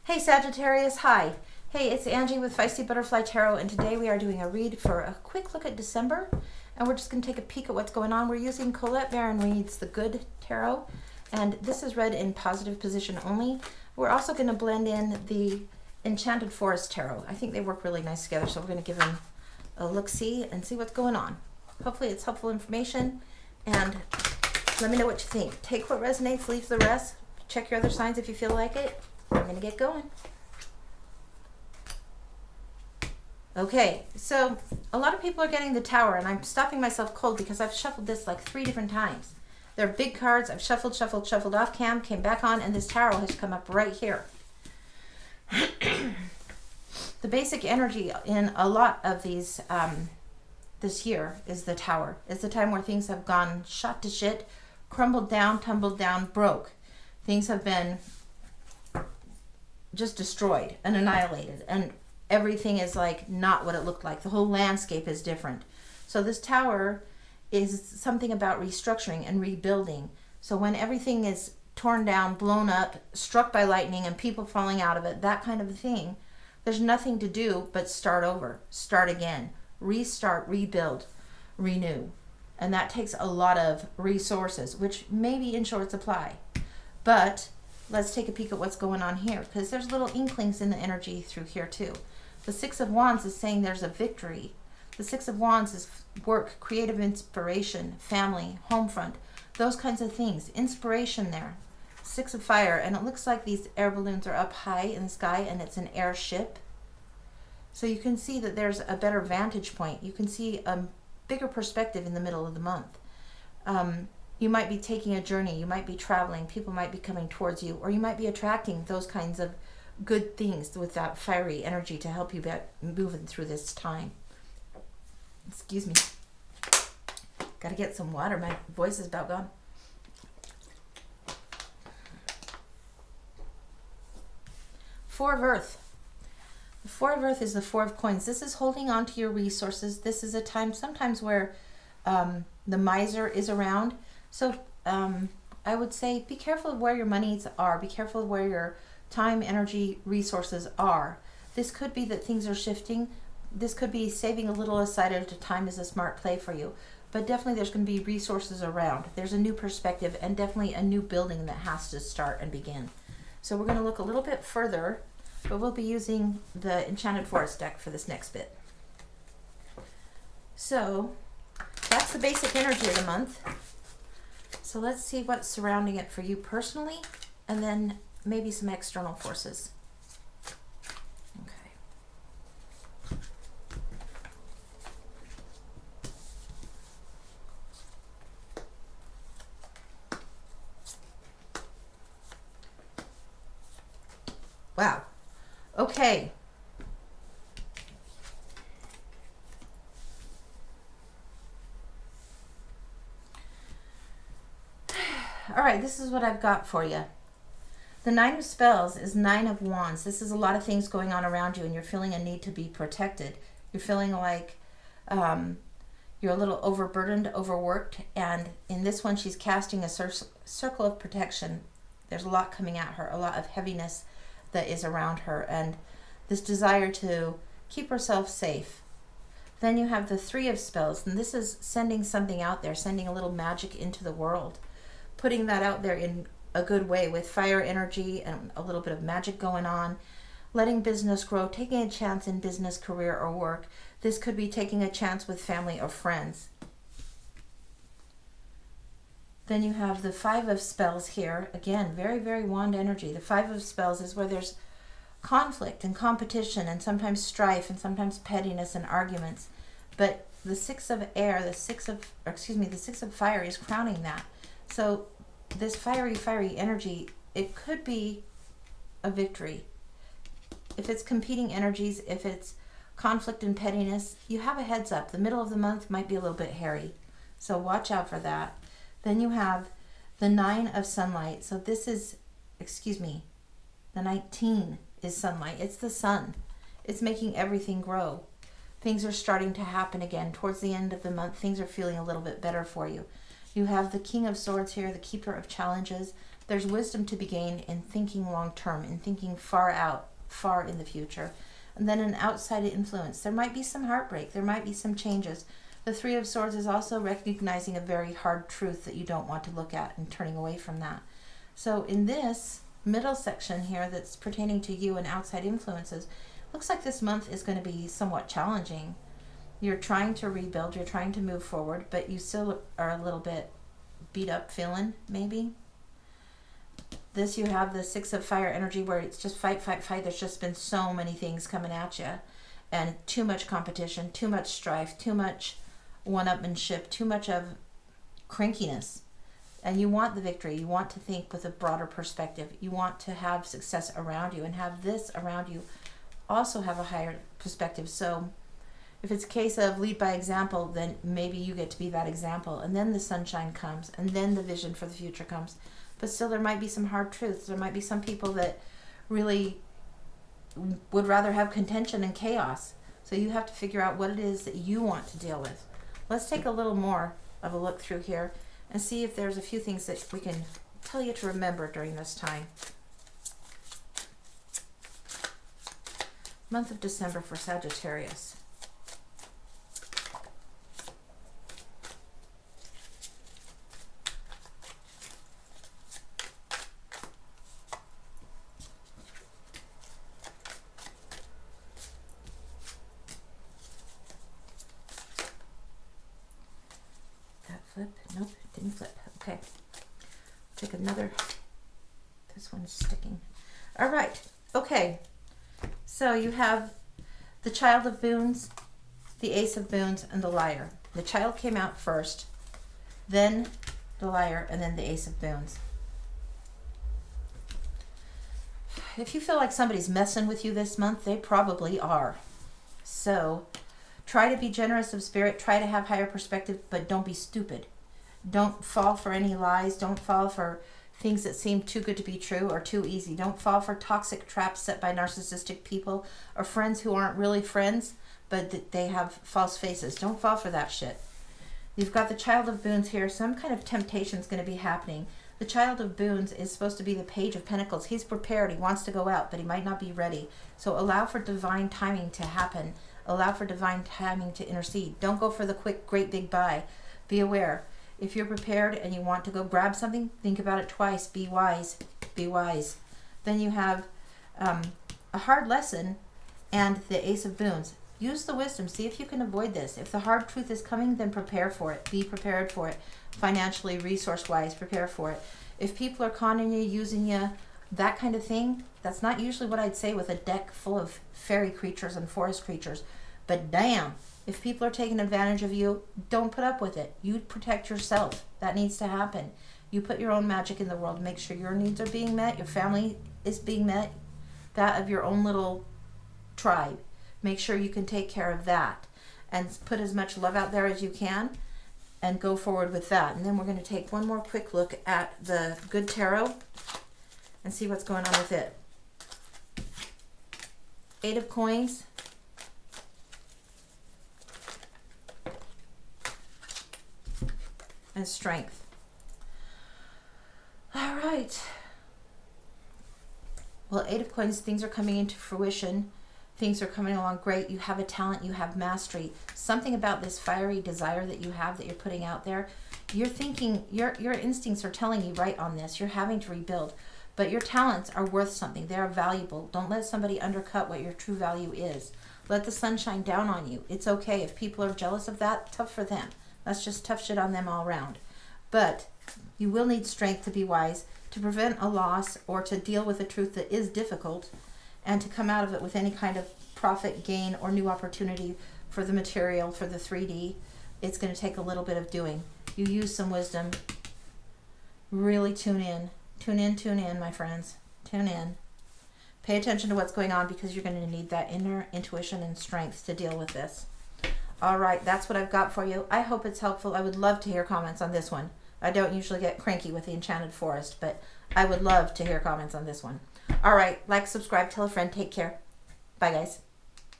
Hey Sagittarius, hi. Hey, it's Angie with Feisty Butterfly Tarot, and today we are doing a read for a quick look at December, and we're just going to take a peek at what's going on. We're using Colette Baron Reed's The Good Tarot, and this is read in positive position only. We're also going to blend in the Enchanted Forest Tarot. I think they work really nice together, so we're going to give them a look-see and see what's going on. Hopefully it's helpful information, and let me know what you think. Take what resonates, leave the rest. Check your other signs if you feel like it. I'm going to get going. Okay, so a lot of people are getting the Tower, and I'm stopping myself cold because I've shuffled this like 3 different times. They're big cards. I've shuffled off cam, came back on, and this Tower has come up right here. The basic energy in a lot of these this year is the Tower. It's the time where things have gone shot to shit, crumbled down, tumbled down, broke. Things have been just destroyed and annihilated, and everything is like not what it looked like. The whole landscape is different. So this Tower is something about restructuring and rebuilding. So when everything is torn down, blown up, struck by lightning, and people falling out of it, that kind of a thing, there's nothing to do but start over, start again, restart, rebuild, renew. And that takes a lot of resources, which may be in short supply. But let's take a peek at what's going on here, because there's little inklings in the energy through here too. The Six of Wands is saying there's a victory. The Six of Wands is work, creative inspiration, family, home front, those kinds of things. Inspiration there. Six of Fire, and it looks like these air balloons are up high in the sky, and it's an airship. So you can see that there's a better vantage point. You can see a bigger perspective in the middle of the month. You might be taking a journey, you might be traveling, people might be coming towards you, or you might be attracting those kinds of good things with that fiery energy to help you get moving through this time. Excuse me. Gotta get some water, my voice is about gone. Four of Earth. The Four of Earth is the Four of Coins. This is holding on to your resources. This is a time sometimes where the miser is around. So I would say be careful of where your monies are. Be careful of where your time, energy, resources are. This could be that things are shifting. This could be saving a little aside at a time is a smart play for you. But definitely there's going to be resources around. There's a new perspective and definitely a new building that has to start and begin. So we're going to look a little bit further, but we'll be using the Enchanted Forest deck for this next bit. So that's the basic energy of the month. So let's see what's surrounding it for you personally, and then maybe some external forces. Okay. Wow. Okay. All right, this is what I've got for you. The Nine of Spells is Nine of Wands. This is a lot of things going on around you, and you're feeling a need to be protected. You're feeling like you're a little overburdened, overworked, and in this one, she's casting a circle of protection. There's a lot coming at her, a lot of heaviness that is around her, and this desire to keep herself safe. Then you have the Three of Spells, and this is sending something out there, sending a little magic into the world, putting that out there in a good way with fire energy and a little bit of magic going on, letting business grow, taking a chance in business, career, or work. This could be taking a chance with family or friends. Then you have the Five of Spells here. Again, very, very wand energy. The Five of Spells is where there's conflict and competition and sometimes strife and sometimes pettiness and arguments. But the Six of Air, the Six of Fire is crowning that. So this fiery energy, it could be a victory. If it's competing energies, if it's conflict and pettiness, you have a heads up. The middle of the month might be a little bit hairy, so watch out for that. Then you have the Nine of Sunlight. So this is, the 19 is sunlight. It's the sun. It's making everything grow. Things are starting to happen again. Towards the end of the month, things are feeling a little bit better for you. You have the King of Swords here, the Keeper of Challenges. There's wisdom to be gained in thinking long term, in thinking far out, far in the future. And then an outside influence. There might be some heartbreak. There might be some changes. The Three of Swords is also recognizing a very hard truth that you don't want to look at and turning away from that. So in this middle section here that's pertaining to you and outside influences, looks like this month is going to be somewhat challenging. You're trying to rebuild, you're trying to move forward, but you still are a little bit beat up feeling, maybe. This, you have the Six of Fire energy where it's just fight, fight, fight. There's just been so many things coming at you, and too much competition, too much strife, too much one-upmanship, too much of crankiness. And you want the victory. You want to think with a broader perspective. You want to have success around you and have this around you also have a higher perspective. So if it's a case of lead by example, then maybe you get to be that example. And then the sunshine comes, and then the vision for the future comes. But still, there might be some hard truths. There might be some people that really would rather have contention and chaos. So you have to figure out what it is that you want to deal with. Let's take a little more of a look through here and see if there's a few things that we can tell you to remember during this time. Month of December for Sagittarius. Flip? Nope, didn't flip. Okay. Take another. This one's sticking. All right. Okay. So you have the Child of Boons, the Ace of Boons, and the Liar. The Child came out first, then the Liar, and then the Ace of Boons. If you feel like somebody's messing with you this month, they probably are. So try to be generous of spirit, try to have higher perspective, but don't be stupid. Don't fall for any lies. Don't fall for things that seem too good to be true or too easy. Don't fall for toxic traps set by narcissistic people or friends who aren't really friends, but they have false faces. Don't fall for that shit. You've got the Child of Boons here. Some kind of temptation is going to be happening. The Child of Boons is supposed to be the Page of Pentacles. He's prepared. He wants to go out, but he might not be ready. So allow for divine timing to happen. Allow for divine timing to intercede. Don't go for the quick, great big buy. Be aware. If you're prepared and you want to go grab something, think about it twice. Be wise. Be wise. Then you have a hard lesson and the Ace of Boons. Use the wisdom. See if you can avoid this. If the hard truth is coming, then prepare for it. Be prepared for it. Financially, resource-wise, prepare for it. If people are conning you, using you, that kind of thing, that's not usually what I'd say with a deck full of fairy creatures and forest creatures. But damn, if people are taking advantage of you, don't put up with it. You protect yourself. That needs to happen. You put your own magic in the world. Make sure your needs are being met, your family is being met, that of your own little tribe. Make sure you can take care of that and put as much love out there as you can and go forward with that. And then we're going to take one more quick look at the Good Tarot and see what's going on with it. Eight of Coins. And Strength. All right. Well, Eight of Coins, things are coming into fruition. Things are coming along great. You have a talent. You have mastery. Something about this fiery desire that you have that you're putting out there. You're thinking, your instincts are telling you right on this. You're having to rebuild. But your talents are worth something. They are valuable. Don't let somebody undercut what your true value is. Let the sun shine down on you. It's okay. If people are jealous of that, tough for them. That's just tough shit on them all around. But you will need strength to be wise, to prevent a loss or to deal with a truth that is difficult, and to come out of it with any kind of profit, gain, or new opportunity for the material, for the 3D. It's going to take a little bit of doing. You use some wisdom. Really tune in. Tune in, my friends. Tune in. Pay attention to what's going on because you're going to need that inner intuition and strength to deal with this. All right, that's what I've got for you. I hope it's helpful. I would love to hear comments on this one. I don't usually get cranky with the Enchanted Forest, but I would love to hear comments on this one. All right, like, subscribe, tell a friend. Take care. Bye, guys.